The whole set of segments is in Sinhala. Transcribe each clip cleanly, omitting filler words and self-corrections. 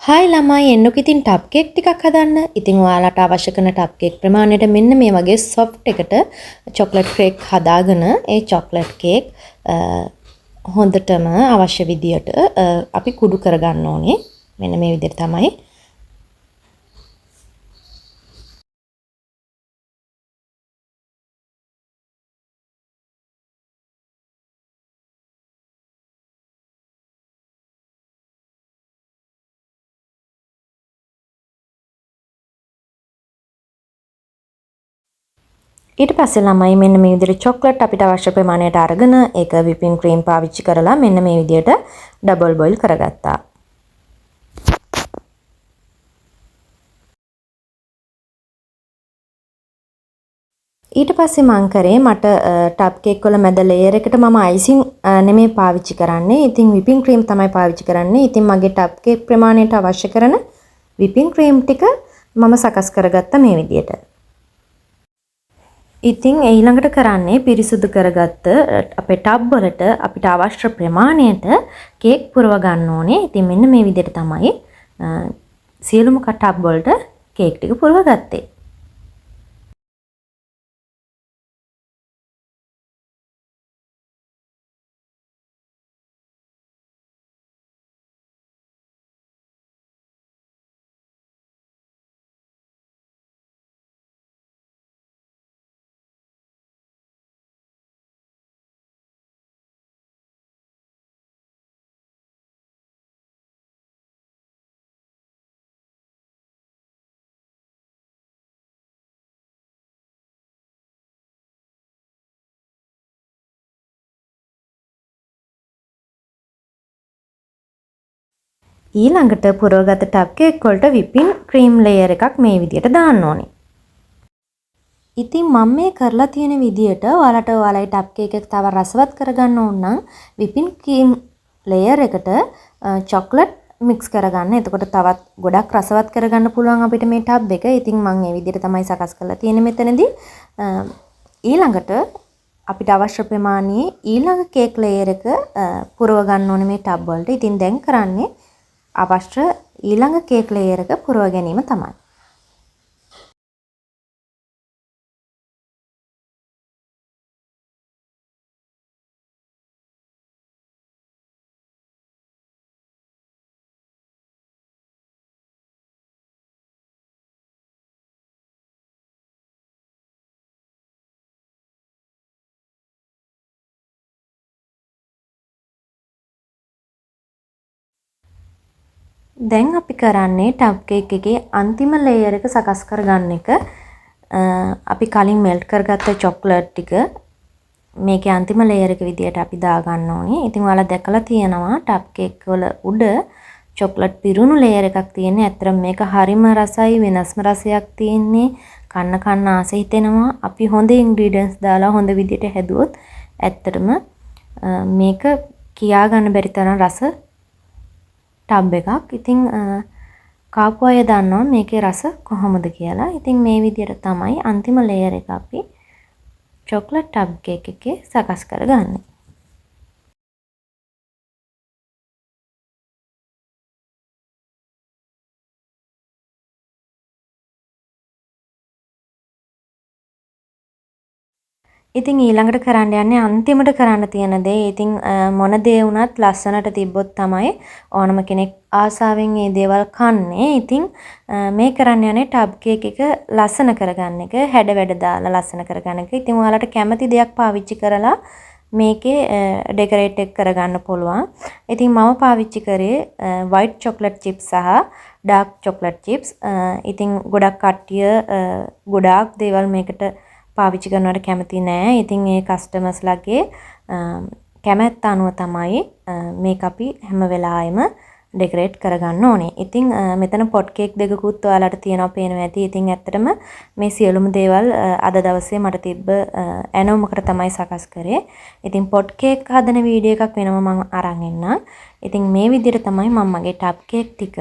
හායි ළමයි එන්නකො ඉතින් ටප් කේක් ටිකක් හදන්න. ඉතින් ඔයාලට අවශ්‍ය කරන ටප් කේක් ප්‍රමාණයට මෙන්න මේ වගේ සොෆ්ට් එකට චොක්ලට් කේක් හදාගෙන ඒ චොක්ලට් කේක් හොඳටම අවශ්‍ය විදියට අපි කුඩු කරගන්න ඕනේ. මෙන්න මේ විදිහට තමයි. ඊට පස්සේ ළමයි මෙන්න මේ විදිහට චොක්ලට් අපිට අවශ්‍ය ප්‍රමාණයට අරගෙන ඒක විපින් ක්‍රීම් පාවිච්චි කරලා මෙන්න මේ විදිහට ඩබල් බොයිල් කරගත්තා. ඊට පස්සේ මං කරේ මට ටප් කේක් වල මැද ලේයර් එකට මම අයිසිං නෙමෙයි පාවිච්චි කරන්නේ. ඉතින් විපින් ක්‍රීම් තමයි පාවිච්චි කරන්නේ. ඉතින් මගේ ටප් කේක් ප්‍රමාණයට අවශ්‍ය කරන විපින් ක්‍රීම් ටික මම සකස් කරගත්තා මේ විදිහට. ඉතින් ඊළඟට කරන්නේ පිරිසුදු කරගත්ත අපේ ටබ් වලට අපිට අවශ්‍ය ප්‍රමාණයට කේක් පුරව ගන්න ඕනේ. ඉතින් මෙන්න මේ විදිහට තමයි සියලුම ටබ් වලට කේක් ටික පුරව ගත්තේ. ඊළඟට පුරවගත ටබ් කේක් වලට විපින් ක්‍රීම් ලේයර් එකක් මේ විදිහට දාන්න ඕනේ. ඉතින් මම මේ කරලා තියෙන විදිහට ඔයාලට ඔයාලගේ ටබ් කේක් එක තව රසවත් කරගන්න ඕන නම් විපින් ක්‍රීම් ලේයර් එකට චොක්ලට් මික්ස් කරගන්න. එතකොට තවත් ගොඩක් රසවත් කරගන්න පුළුවන් අපිට මේ ටබ් එක. ඉතින් මම මේ විදිහට තමයි සකස් කරලා තියෙන්නේ මෙතනදී. ඊළඟට අපිට අවශ්‍ය ප්‍රමාණයේ ඊළඟ කේක් ලේයර් එක පුරව ගන්න ඕනේ මේ ටබ් වලට. ඉතින් දැන් කරන්නේ අවශ්‍ය ඊළඟ කේක් ලේයර් එක පුරව ගැනීම තමයි. දැන් අපි කරන්නේ ටබ් කේක් එකේ අන්තිම ලේයර් එක සකස් කරගන්න එක. අපි කලින් මෙල්ට් කරගත්ත චොක්ලට් ටික මේකේ අන්තිම ලේයර් එක විදියට අපි දාගන්න ඕනේ. ඉතින් ඔයාලා දැකලා තියෙනවා ටබ් කේක් වල උඩ චොක්ලට් පිරුණු ලේයර් එකක් තියෙන්නේ. ඇත්තටම මේක හරිම රසයි, වෙනස්ම රසයක් තියෙන්නේ. කන්න ආස හිතෙනවා. අපි හොඳ ඉන්ග්‍රීඩියන්ට්ස් දාලා හොඳ විදියට හැදුවොත් ඇත්තටම මේක කියා ගන්න බැරි තරම් රස ටබ් එකක්. ඉතින් කාපු අය දන්නවා මේකේ රස කොහොමද කියලා. ඉතින් මේ විදිහට තමයි අන්තිම ලේයර් එක අපි චොක්ලට් ටබ් කේක් එකේ සකස් කරගන්නේ. ඉතින් ඊළඟට කරන්න යන්නේ අන්තිමට කරන්න තියෙන දේ. ඉතින් මොන දේ වුණත් ලස්සනට තිබ්බොත් තමයි ඕනම කෙනෙක් ආසාවෙන් මේ දේවල් කන්නේ. ඉතින් මේ කරන්න යන්නේ ටබ් කේක් එක ලස්සන කරගන්න එක, හැඩ වැඩ දාලා ලස්සන කරගන්න එක. ඉතින් ඔයාලට කැමති දෙයක් පාවිච්චි කරලා මේකේ ඩෙකොරේට් එක කරගන්න පුළුවන්. ඉතින් මම පාවිච්චි කරේ white chocolate chips සහ dark chocolate chips. ඉතින් ගොඩක් කට්ටිය ගොඩාක් දේවල් මේකට පාවිච්චි කරනවට කැමති නෑ. ඉතින් ඒ කස්ටමර්ස්ලාගේ කැමැත්ත අනුව තමයි මේක අපි හැම වෙලාවෙම ඩෙකොරේට් කරගන්න ඕනේ. ඉතින් මෙතන පොට් කේක් දෙකකුත් ඔයාලට තියෙනවා පේනවා ඇති. ඉතින් ඇත්තටම මේ සියලුම දේවල් අද දවසේ මට තිබ්බ ඇනෝමකට තමයි සකස් කරේ. ඉතින් පොට් කේක් හදන වීඩියෝ එකක් වෙනම මම අරන් එන්නම්. ඉතින් මේ විදිහට තමයි මම මගේ ටබ් කේක් ටික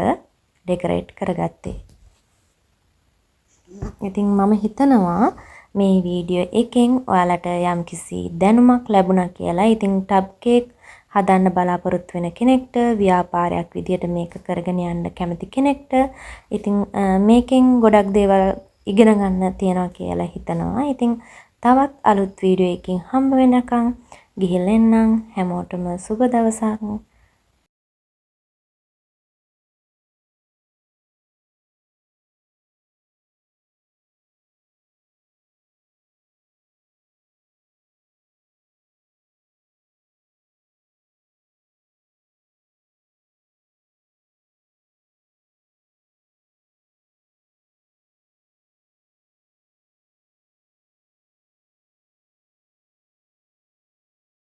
ඩෙකොරේට් කරගත්තේ. ඉතින් මම හිතනවා මේ වීඩියෝ එකෙන් ඔයාලට යම්කිසි දැනුමක් ලැබුණා කියලා. ඉතින් ටබ් කේක් හදන්න බලාපොරොත්තු වෙන කෙනෙක්ට, ව්‍යාපාරයක් විදියට මේක කරගෙන යන්න කැමති කෙනෙක්ට ඉතින් මේකෙන් ගොඩක් දේවල් ඉගෙන ගන්න තියනවා කියලා හිතනවා. ඉතින් තවත් අලුත් වීඩියෝ එකකින් හම්බ වෙනකන් ගිහින් එන්නම්. හැමෝටම සුබ දවසක්.